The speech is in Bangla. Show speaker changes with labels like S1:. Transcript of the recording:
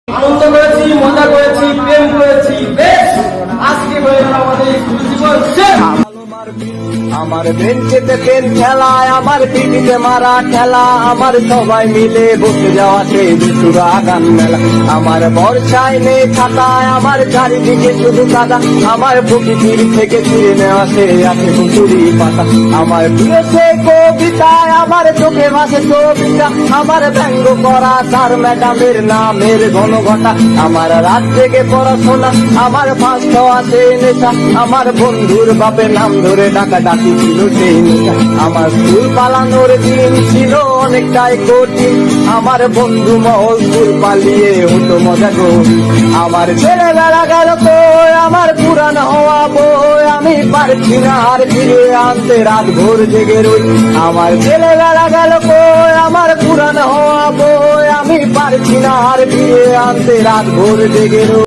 S1: আনন্দ করেছি, মজা করেছি, প্রেম করেছি, বেশ আজকে হয়ে গেল আমাদের স্কুল জীবন শেষ।
S2: আমার বেঞ্চেতে পেন খেলায়, আমার পিঠিতে মারা ঠেলা, আমার সবাই মিলে বসে যাওয়া সেই বিশুরা গান মেলা। আমার বর্ষায় নেই ছাতায়, আমার চারিদিকে শুধু কাদা, আমার প্রকৃতির থেকে ছিঁড়ে নেওয়া সে আছে কুচুরি পাতা। আমার প্রিয় সে কবিতায়, আমার চোখে ভাসে কবিতা, আমার ব্যঙ্গ করা স্যার ম্যাডামের নামের ঘনঘটা। আমার রাত থেকে পড়াশোনা, আমার ফাঁস আছে নেশা, আমার বন্ধুর বাপের নাম ধরে ডাকা ডাকি ছিল সেই নেশা। আমার স্কুল পালানোর দিন ছিল অনেকটাই কঠিন, আমার বন্ধু মহল স্কুল পালিয়ে হতো মজা গো। আমার ছেলেবেলা গেল কই, আমার পুরান হওয়া বই আমি পারছি না আর ফিরে আনতে, রাত ভোর জেগে রই। আমার ছেলেবেলা গেল কই, আমার পুরান হওয়া বই আমি পারছি না আর ফিরে আনতে, রাত ভোর জেগে রই।